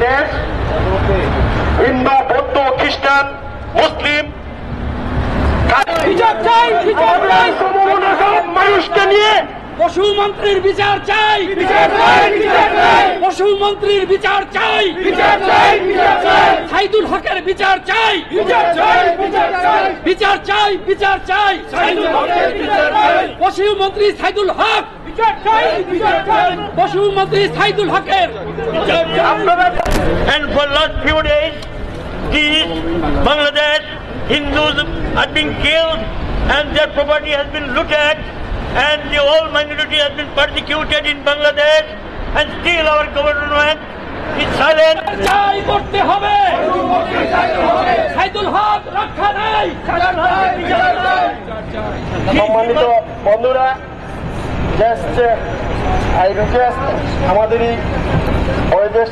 দেশ হিন্দু বৌদ্ধ খ্রিস্টান মুসলিম মানুষকে নিয়ে পশুমন্ত্রীর বিচার চাই, পশুমন্ত্রীর বিচার চাই, সাইদুল হকের বিচার চাই, বিচার চাই, বিচার চাই, পশুমন্ত্রী সাইদুল হক, পশুমন্ত্রী সাইদুল হকের। And for last few days, these Bangladesh Hindus are being killed and their property has been looted and the whole minority has been persecuted in Bangladesh and still our government is silent. চাই করতে হবে, সাইদুল হক রক্ষা নাই। সম্মানিত বন্ধুরা, just I request আমাদের এই দেশ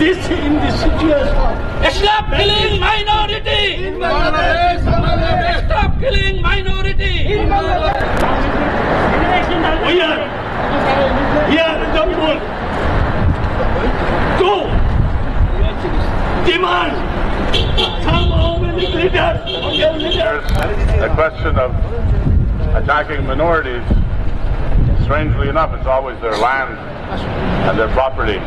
This in this situation. Stop killing minority. Stop killing minority. We are here in Jammu to demand some Ahmadi leaders. The question of attacking minorities, strangely enough, it's always their land and their property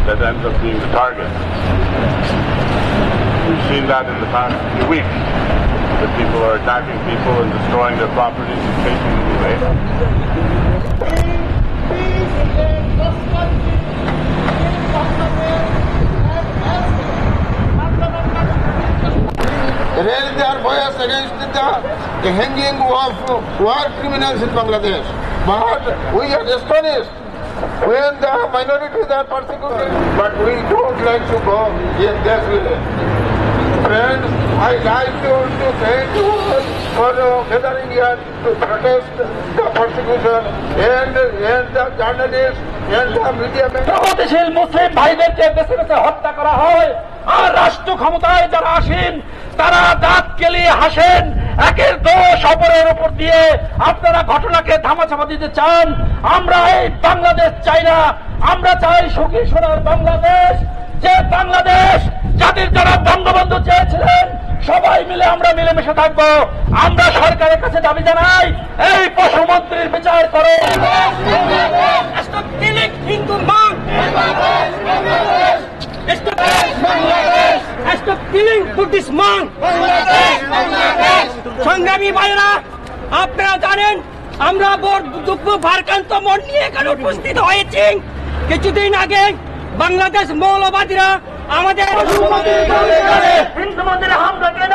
that ends up being the target. We've seen that in the past few weeks, that people are attacking people and destroying their properties and taking them away. Raise their voice against the hanging of war criminals in Bangladesh. But we are astonished when the minorities are persecuted. But we don't like to go in this way. Friends, I like to thank you for gathering here to protest the persecution and the journalists and the media men. প্রগতিশীল মুসলিম ভাইদেরকে বেছে বেছে হত্যা করা হয়, আর রাষ্ট্র ক্ষমতায় যারা আসেন তারা দাঁত কেলিয়ে হাসেন। একের দোষ অপরের উপর দিয়ে আপনারা ঘটনাকে ধামাচাপা দিতে চান। আমরা এই বাংলাদেশ চাই না, আমরা চাই সুখী সোনার বাংলাদেশ, যে বাংলাদেশ যাদের যারা বঙ্গবন্ধু চেয়েছিলেন সবাই মিলে আমরা মিলেমিশে থাকবো। আমরা সরকারের কাছে দাবি জানাই, এই পশুমন্ত্রীর বিচার করো। হিন্দুর মান, সংগ্রামী ভাইরা, আপনারা জানেন আমরা দুঃখ ভারাক্রান্ত মন নিয়ে এখানে উপস্থিত হয়েছি। কিছুদিন আগে বাংলাদেশ মৌলবাদীরা আমাদের হিন্দু মন্দিরে হামলা কেন